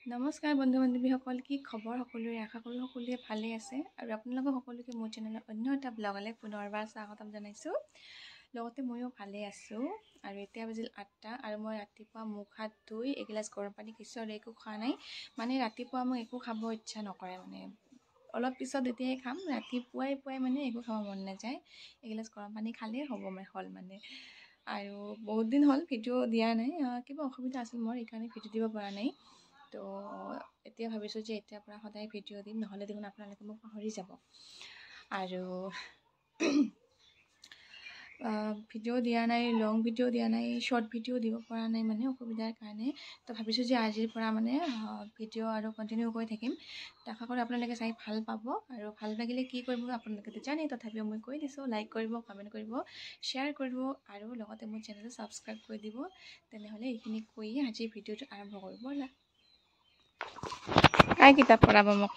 নমস্কাৰ বন্ধু বান্ধৱীসকল, কি খবৰ? সকলোৰে আশা কৰোঁ সকলোৱে ভালে আছে আৰু আপোনালোকক সকলোকে মোৰ চেনেলৰ অন্য এটা ব্লগলৈ পুনৰবাৰ স্বাগতম জনাইছোঁ। লগতে ময়ো ভালে আছোঁ আৰু এতিয়া বাজিল 8টা আৰু মই ৰাতিপুৱা মুখ হাত ধুই এগিলাচ গৰম পানী খাইছোঁ আৰু একো খোৱা নাই। মানে ৰাতিপুৱা মোক একো খাব ইচ্ছা নকৰে, মানে অলপ পিছত এতিয়াই খাম। ৰাতিপুৱাই মানে একো খাব মন নাযায়, এগিলাচ গৰম পানী খালেই হ'ব হ'ল মানে। আৰু বহুত দিন হ'ল ভিডিঅ' দিয়া নাই, কিবা অসুবিধা আছিল মোৰ, এইকাৰণে ভিডিঅ' দিব পৰা নাই। তো এতিয়া ভাবিছোঁ যে এতিয়াৰ পৰা সদায় ভিডিঅ' দিম, নহ'লে দেখোন আপোনালোকে মোক পাহৰি যাব। আৰু ভিডিঅ' দিয়া নাই, লং ভিডিঅ' দিয়া নাই, শ্বৰ্ট ভিডিঅ' দিব পৰা নাই মানে অসুবিধাৰ কাৰণে। তো ভাবিছোঁ যে আজিৰ পৰা মানে ভিডিঅ' আৰু কণ্টিনিউ কৰি থাকিম। তো আশা কৰোঁ আপোনালোকে চাই ভাল পাব আৰু ভাল লাগিলে কি কৰিব আপোনালোকে জানেই, তথাপিও মই কৈ দিছোঁ, লাইক কৰিব, কমেণ্ট কৰিব, শ্বেয়াৰ কৰিব আৰু লগতে মোৰ চেনেলটো ছাবস্ক্ৰাইব কৰি দিব। তেনেহ'লে এইখিনি কৈয়ে আজিৰ ভিডিঅ'টো আৰম্ভ কৰিব। ব'লা। কাই কিতাপ পঢ়াব মোক?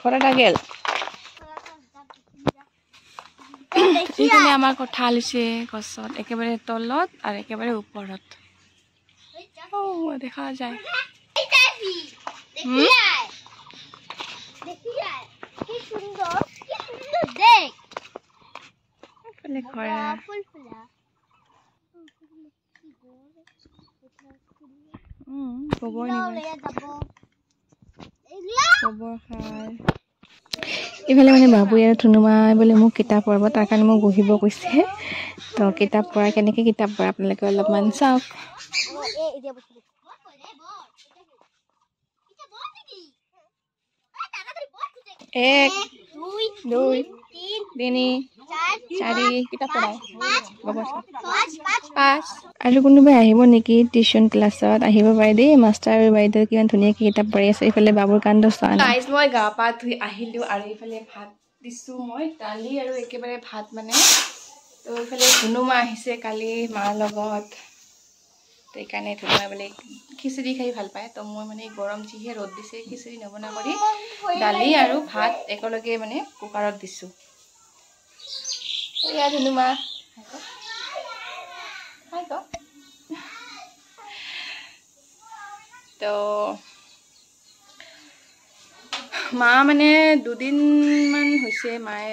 ঘৰত গেল এইফালে আমাৰ কঁঠাল হৈছে গছত, একেবাৰে তলত আৰু একেবাৰে ওপৰত দেখা যায়। গোবৰ সাৰ ইফালে মানে বাবুই আৰু ধুনুমাই বোলে মোক কিতাপ পঢ়াব, তাৰ কাৰণে মোক বহিব কৈছে। তো কিতাপ পঢ়া, কেনেকৈ কিতাপ পঢ়া আপোনালোকে অলপমান চাওক। 1 2 3 4 কিতাপ পঢ়াই 5। আৰু কোনোবাই আহিব নেকি টিউশ্যন ক্লাছত? আহিব পাৰে দেই। মাষ্টাৰ আৰু বাইদেউ কিমান ধুনীয়াকৈ কিতাপ পঢ়ি আছে। এইফালে বাবুৰ কাণ্ড চোৱা নাই। মই গা পা ধুই আহিলোঁ আৰু এইফালে ভাত দিছোঁ, মই দালি আৰু একেবাৰে ভাত মানে। তো এইফালে ধুনুমা আহিছে কালি মাৰ লগত, তো সেইকাৰণে ধুনুমাই বোলে খিচিৰি খাই ভাল পায়। তো মই মানে গৰম যিহে ৰ'দ দিছে, খিচিৰি নবনা কৰি দালি আৰু ভাত একেলগে মানে কুকাৰত দিছোঁ। এয়া ধুনুমা তো মা মানে 2 দিনমান হৈছে মায়ে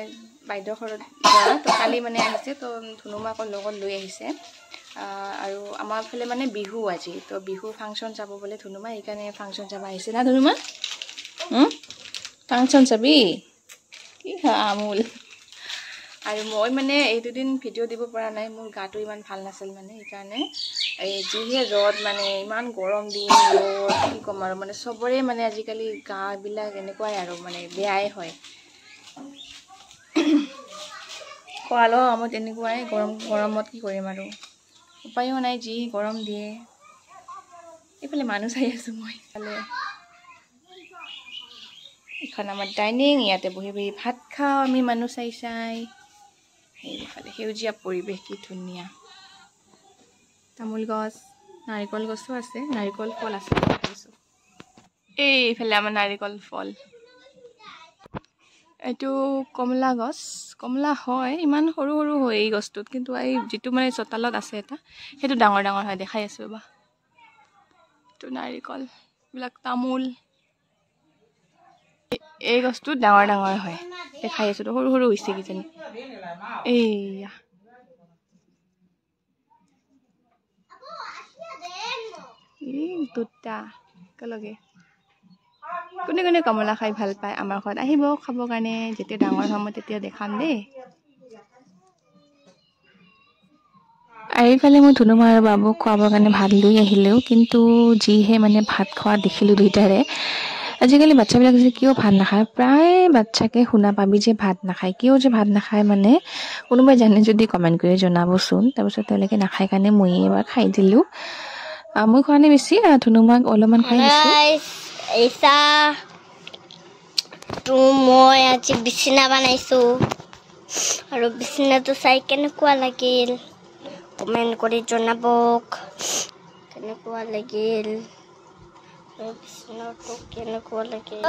বাইদেউৰ ঘৰত যোৱা। তো কালি মানে আহিছে, তো ধুনুমাকৰ লগত লৈ আহিছে। আৰু আমাৰ ফালে মানে বিহু আজি, তো বিহু ফাংচন চাব বোলে ধুনুমা, সেইকাৰণে ফাংচন চাব আহিছে না ধুনুমা? ফাংচন চাবি? কি আমোল। আৰু মই মানে এই 2 দিন ভিডিঅ' দিব পৰা নাই, মোৰ গাটো ইমান ভাল নাছিল মানে, সেইকাৰণে। এই যিহে ৰ'দ, মানে ইমান গৰম দিন, ৰ'দ কি ক'ম আৰু, মানে চবৰে মানে আজিকালি গাবিলাক এনেকুৱাই আৰু, মানে বেয়াই হয়। খোৱালো মই তেনেকুৱাই, গৰমত কি কৰিম আৰু, উপায়ো নাই, যি গৰম দিয়ে। এইফালে মানুহ চাই আছোঁ মই। এইখন আমাৰ ডাইনিং, ইয়াতে বহি বহি ভাত খাওঁ আমি মানুহ চাই। এইফালে সেউজীয়া পৰিৱেশ কি ধুনীয়া, তামোল গছ, নাৰিকল গছো আছে, নাৰিকল ফল আছে। এইফালে আমাৰ নাৰিকল ফল। এইটো কমলা গছ, কমলা হয়, ইমান সৰু সৰু হয় এই গছটোত, কিন্তু এই যিটো মানে চোতালত আছে এটা, সেইটো ডাঙৰ ডাঙৰ হয়, দেখাই আছোঁ ৰ'বা। এইটো নাৰিকল, এইবিলাক তামোল। এই গছটো ডাঙৰ ডাঙৰ হয়, দেখাই আছোঁ, সৰু সৰু হৈছে কিজানি। এইয়া দুটা একেলগে। কোনে কোনে কমলা খাই ভাল পায় আমাৰ ঘৰত আহিব খাবৰ কাৰণে, যেতিয়া ডাঙৰ হ'ম তেতিয়া দেখাম দেই। আৰু এইফালে মই ধুনুমা আৰু বাবুক খুৱাবৰ কাৰণে ভাত লৈ আহিলেও, কিন্তু যিহে মানে ভাত খোৱা দেখিলোঁ দুইটাৰে। আজিকালি বাচ্ছাবিলাক যে কিয় ভাত নাখায়, প্ৰায় বাচ্ছাকে শুনা পাবি যে ভাত নাখায়। কিয় যে ভাত নাখায় মানে কোনোবাই জানে যদি কমেণ্ট কৰি জনাবচোন। তাৰপিছত তেওঁলোকে নাখায় কাৰণে মই এবাৰ খাই দিলোঁ। মই খোৱা নাই বেছি, ধুনুমাক অলপমান খাই দিছোঁ। মই আজি বিচনা বনাইছোঁ আৰু বিচনাটো চাই কেনেকুৱা লাগিল কমেণ্ট কৰি জনাব, কেনেকুৱা লাগিল বিচনাটো, কেনেকুৱা লাগিল।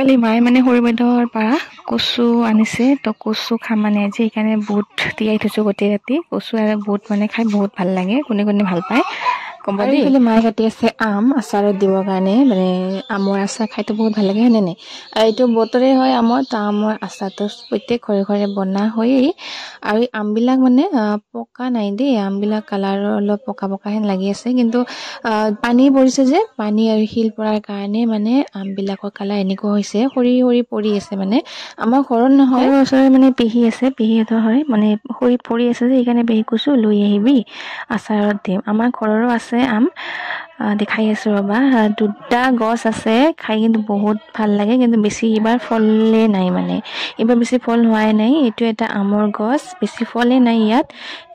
কালি মায়ে মানে সৰু বাইদেউৰ পৰা কচু আনিছে তো কচু খাম মানে আজি সেইকাৰণে বুট তিয়াই থৈছোঁ গোটেই ৰাতি কচু আৰু বুট মানে খাই বহুত ভাল লাগে কোনে কোনে ভাল পায় ক'ব দেই এইফালে মায়ে কাটি আছে আম আচাৰত দিবৰ কাৰণে মানে আমৰ আচাৰ খাইতো বহুত ভাল লাগে হয়নে নাই আৰু এইটো বতৰে হয় আমৰ তো আমৰ আচাৰটো প্ৰত্যেক ঘৰে ঘৰে বনা হয়েই আৰু এই আমবিলাক মানে পকা নাই দেই আমবিলাক কালাৰৰ অলপ পকা পকা হেন লাগি আছে কিন্তু পানী পৰিছে যে পানী আৰু শিল পৰাৰ কাৰণে মানে আমবিলাকৰ কালাৰ এনেকুৱা হৈছে সৰি সৰি পৰি আছে মানে আমাৰ ঘৰত নহয় ওচৰৰে মানে পেহী আছে পেহীহঁতৰ হয় মানে সৰি পৰি আছে যে সেইকাৰণে পেহী কৈছোঁ লৈ আহিবি আচাৰত দিম আমাৰ ঘৰৰো আছে আম দেখাই আছোঁ ৰ'বা দুটা গছ আছে খাই কিন্তু বহুত ভাল লাগে কিন্তু বেছি এইবাৰ ফলে নাই মানে এইবাৰ বেছি ফল হোৱাই নাই এইটো এটা আমৰ গছ বেছি ফলে নাই ইয়াত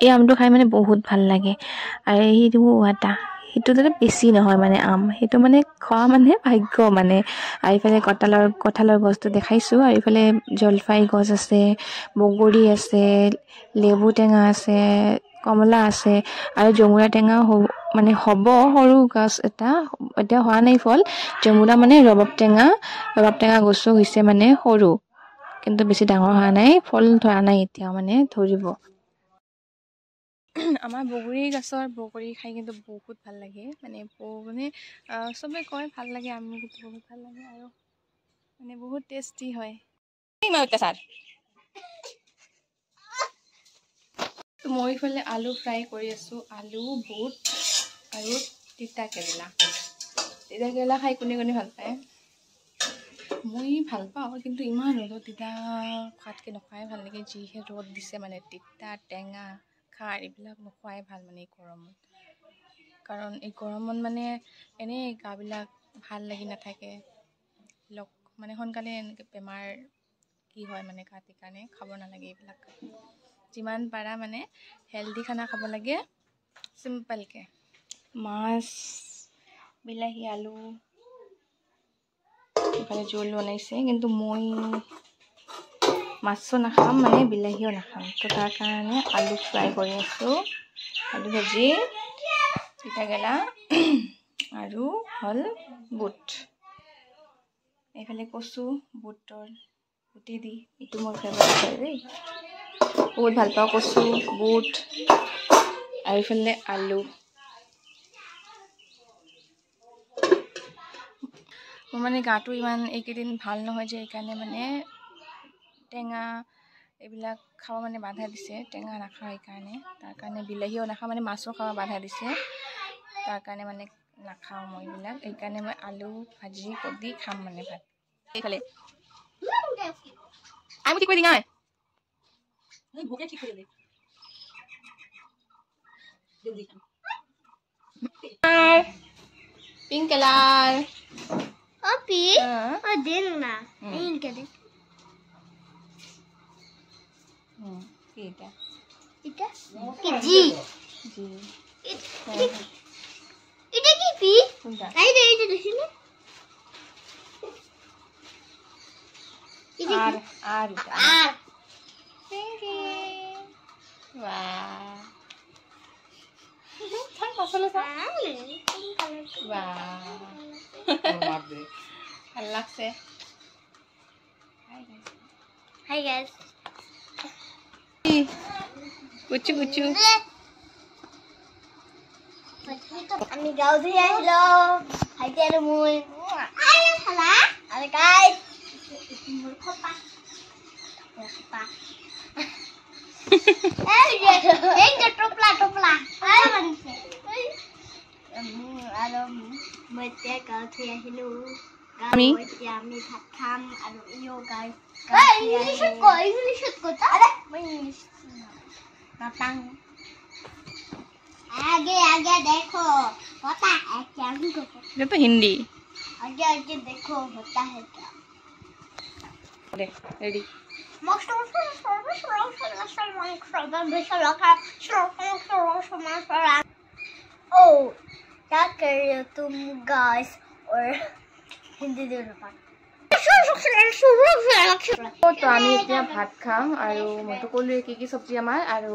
এই আমটো খাই মানে বহুত ভাল লাগে আৰু সেইটো এটা সেইটো যাতে বেছি নহয় মানে আম সেইটো মানে খোৱা মানে ভাগ্য মানে আৰু এইফালে কঁঠালৰ গছটো দেখাইছোঁ আৰু এইফালে জলফাই গছ আছে বগৰী আছে লেবু টেঙা আছে কমলা আছে আৰু জমুৰা টেঙাও মানে হ'ব সৰু গছ এটা এতিয়া হোৱা নাই ফল জমুৰা মানে ৰবাব টেঙা গছো হৈছে মানে সৰু কিন্তু বেছি ডাঙৰ হোৱা নাই ফল ধৰা নাই এতিয়াও মানে ধৰিব আমাৰ বগৰী গছৰ বগৰী খাই কিন্তু বহুত ভাল লাগে মানে চবে কয় ভাল লাগে আমি কিন্তু বহুত ভাল লাগে আৰু মানে বহুত টেষ্টি হয় মই ইফালে আলু ফ্ৰাই কৰি আছোঁ আলু বুট আৰু তিতা কেৰেলা খাই কোনে কোনে ভাল পায় মই ভাল পাওঁ কিন্তু ইমান ৰ'দত তিতা খোৱাতকৈ নোখোৱাই ভাল লাগে যিহে ৰ'দ দিছে মানে তিতা টেঙা খাৰ এইবিলাক নোখোৱাই ভাল মানে এই গৰমত কাৰণ এই গৰমত মানে এনেই গাবিলাক ভাল লাগি নাথাকে মানে সোনকালে এনেকৈ বেমাৰ কি হয় মানে গাত সেইকাৰণে খাব নালাগে এইবিলাক যিমান পাৰা মানে হেল্ডি খানা খাব লাগে চিম্পলকৈ মাছ বিলাহী আলু এইফালে জোল বনাইছে কিন্তু মই মাছো নাখাম মানে বিলাহীও নাখাম তো তাৰ কাৰণে আলু ফ্ৰাই কৰি আছোঁ আলু ভাজি তিতাকেৰেলা আৰু হ'ল বুট এইফালে কচু বুটৰ গুটি দি এইটো মোৰ ফেভৰেট হয় দেই বহুত ভাল পাওঁ কচু বুট আৰু এইফালে আলু মোৰ মানে গাটো ইমান এইকেইদিন ভাল নহয় যে সেইকাৰণে মানে টেঙা এইবিলাক খাব মানে বাধা দিছে টেঙা নাখাওঁ সেইকাৰণে তাৰ কাৰণে বিলাহীও নাখাওঁ মানে মাছো খাব বাধা দিছে তাৰ কাৰণে মানে নাখাওঁ মই এইবিলাক সেইকাৰণে মই আলু ভাজি দি খাম মানে ভাত এইফালে আমি ঠিক কৰি দিঙাই pink colour Papi, din na. Ayun ka din. Kita. Ika? Ji. Ita kipi? Ay, ito sini. R. Thank you. Wow. Kan pasal sa? Wow. Halak se. Hi guys. Kucu. Ami gaw dia hello. Hi dia muy. Hi hala. Hi guys. Murkopa. Eh topla. Hai banse. Alo mete gaw dia hello. Ami ভাত খাম আৰু ইও guys ইংলিশত কথা আরে মই English নাপাং আগে দেখো কথা আছে আমি কথা ये तो हिंदी आगे देखो होता है क्या रेडी ओ क्या कर रहे हो तुम गाइस और हिंदी दे रहा তো আমি এতিয়া ভাত খাম আৰু মইতো ক'লোৱে কি চব্জি আমাৰ আৰু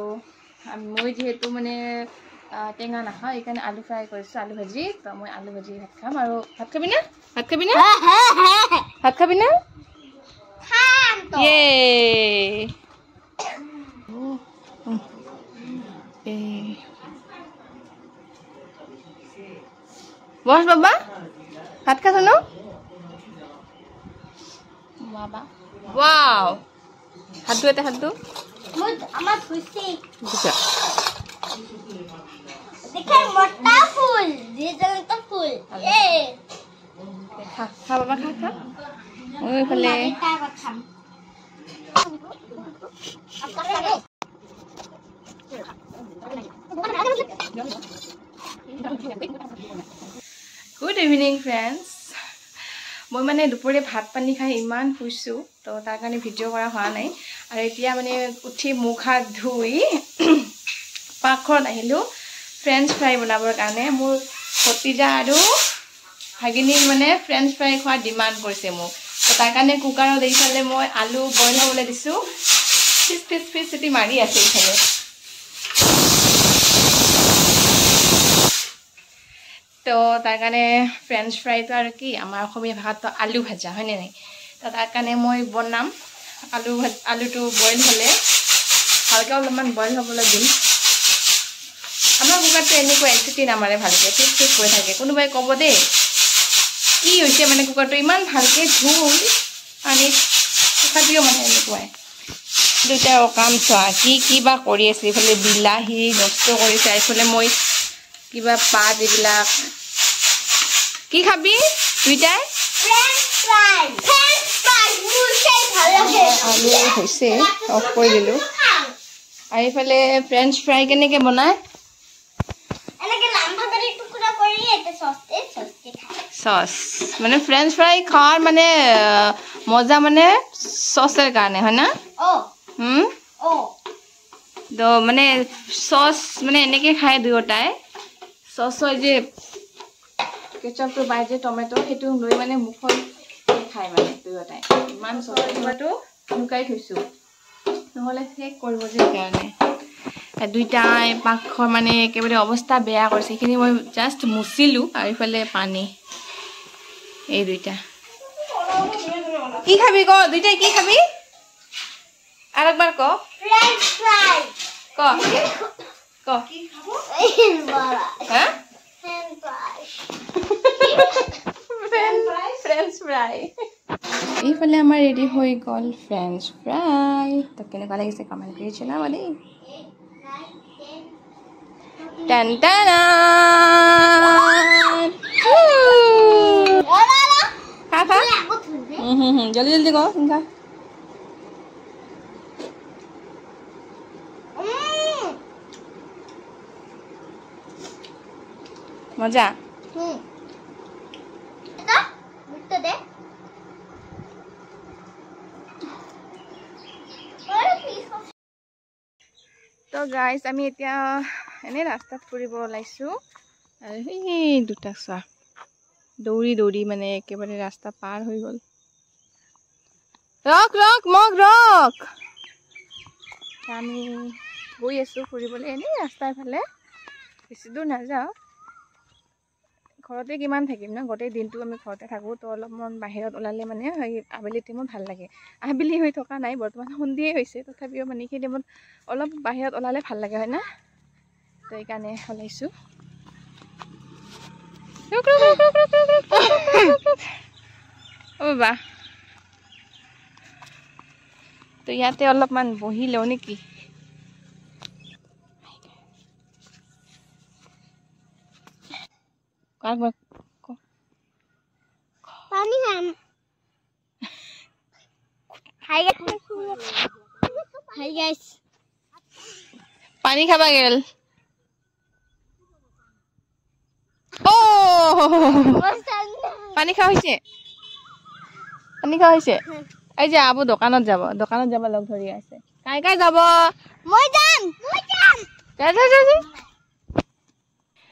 মই যিহেতু মানে টেঙা নাখাওঁ সেইকাৰণে আলু ফ্ৰাই কৰিছোঁ আলু ভাজি তো মই আলু ভাজি ভাত খাম আৰু ভাত খাবি না Yay! Bos Baba? Hat ka sano? Baba. Wow! Hatu ete hatu? আমার খুশি Bisa. দেখেন মোটা ফুল ডিজাইন তো ফুল Ha, ha Baba ha. Oi phale. এটা খাম Good evening friends. মই মানে দুপৰীয়া ভাত পানী খাই ইমান শুইছো তো তাৰ কাৰণে ভিডিঅ' কৰা হোৱা নাই আৰু এতিয়া মানে উঠি মুখ হাত ধুই পাকঘৰত আহিলো ফ্ৰেঞ্চ ফ্ৰাই বনাবৰ কাৰণে মোৰ ভতিজা আৰু ভাগিনী মানে ফ্ৰেঞ্চ ফ্ৰাই খোৱাৰ ডিমাণ্ড কৰিছে মোক তো তাৰ কাৰণে কুকাৰত এইফালে মই আলু বইল হ'বলৈ দিছো ফিছ চিটি মাৰি আছে এইফালে তো তাৰ কাৰণে ফ্ৰেঞ্চ ফ্ৰাইটো আৰু কি আমাৰ অসমীয়া ভাষাটো আলু ভাজা হয়নে নাই তো তাৰ কাৰণে মই বনাম আলুটো বইল হ'লে ভালকৈ অলপমান বইল হ'বলৈ দিম আমাৰ কুকাৰটো এনেকুৱা একচিটি নামাৰে ভালকৈ ফিট হৈ থাকে কোনোবাই ক'ব দেই কি হৈছে মানে কুকাৰটো ইমান ভালকৈ ধুই পানীত তথাপিও মানে এনেকুৱাই দুটা কাম চোৱা কি বা কৰি আছে এইফালে বিলাহী নষ্ট কৰিছে এইফালে মই কিবা পাত এইবিলাক কি খাবি দুইটাই আলু হৈছে অফ কৰি দিলোঁ আৰু এইফালে ফ্ৰেঞ্চ ফ্ৰাই কেনেকৈ বনায় চচ মানে ফ্ৰেঞ্চ ফ্ৰাই খোৱাৰ মানে মজা মানে চচৰ কাৰণে হয় না তো মানে চচ মানে এনেকৈ খায় দুয়োটাই চচৰ যে কেচাপটো পাই যে টমেটো সেইটো লৈ মানে মুখত খায় মানে দুয়োটাই ইমান চচৰ কিবাটো লুকাই থৈছোঁ নহ'লে শেষ কৰিব যে সেইকাৰণে দুইটাই পাকঘৰ মানে একেবাৰে অৱস্থা বেয়া কৰিছে সেইখিনি মই জাষ্ট মুচিলোঁ আৰু ইফালে পানী এই দুইটা কি খাবি ক দুইটাই কি খাবি আৰু একবাৰ ক ক ক কি খাব হা ফ্ৰেঞ্চ ফ্ৰাই এইফালে আমাৰ ৰেডি হৈ গ'ল ফ্ৰেঞ্চ ফ্ৰাই তো কেনেকুৱা লাগিছে কমেণ্ট কৰি জনাব দেই টান টানা খা খা জলদি জলদি ক খা মজা তো গাইজ আমি এতিয়া এনেই ৰাস্তাত ফুৰিব ওলাইছোঁ আৰু সেই দুটা চোৱা দৌৰি মানে একেবাৰে ৰাস্তা পাৰ হৈ গ'ল ৰখ আমি গৈ আছোঁ ফুৰিবলৈ এনেই ৰাস্তাৰ ফালে বেছি দূৰ নাযাওঁ ঘৰতে কিমান থাকিম ন গোটেই দিনটো আমি ঘৰতে থাকোঁ তো অলপমান বাহিৰত ওলালে মানে আবেলি টাইমত ভাল লাগে আবেলি হৈ থকা নাই বৰ্তমান সন্ধিয়াই হৈছে তথাপিও মানে সেই টাইমত অলপ বাহিৰত ওলালে ভাল লাগে হয় না তো সেইকাৰণে ওলাইছোঁ বাবা তো ইয়াতে অলপমান বহি লওঁ নেকি পানী খাম হাই গাইস পানী খাবা গেল ও পানী খাওয়া হয়েছে এই যে আবু দোকানত যাব লগ ধৰি আছে কাই যাব মই যাম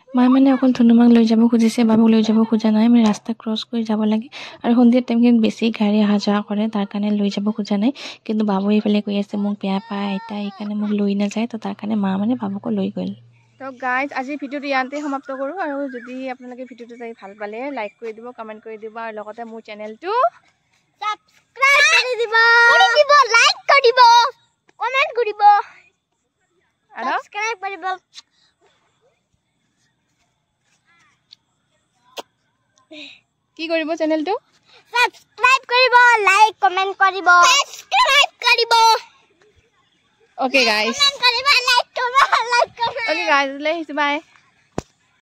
মায়ে মানে অকল ধুনুমাক লৈ যাব খুজিছে বাবুক লৈ যাব খোজা নাই মানে ৰাস্তা ক্ৰছ কৰি যাব লাগে আৰু সন্ধিয়া টাইমখিনিত বেছি গাড়ী অহা যোৱা কৰে তাৰ কাৰণে লৈ যাব খোজা নাই কিন্তু বাবু এইফালে কৈ আছে মোক বেয়া পায় আইতা এইকাৰণে মোক লৈ নাযায় তো তাৰ কাৰণে মা মানে বাবুকো লৈ গ'ল তো গাইজ আজি ভিডিঅ'টো ইয়াতে সমাপ্ত কৰোঁ আৰু যদি আপোনালোকে ভিডিঅ'টো চাই ভাল পালে লাইক কৰি দিব কমেণ্ট কৰি দিব আৰু লগতে মোৰ চেনেলটো সাবস্ক্ৰাইব কৰি দিব লাইক কৰিব কমেন্ট কৰিব আৰু সাবস্ক্ৰাইব কৰিব কি কৰিব চেনেলটো সাবস্ক্ৰাইব কৰিব লাইক কমেন্ট কৰিব সাবস্ক্ৰাইব কৰিব ওকে গাইস কমেন্ট কৰিব লাইক কৰিব ওকে গাইস লৈ আহিছো বাই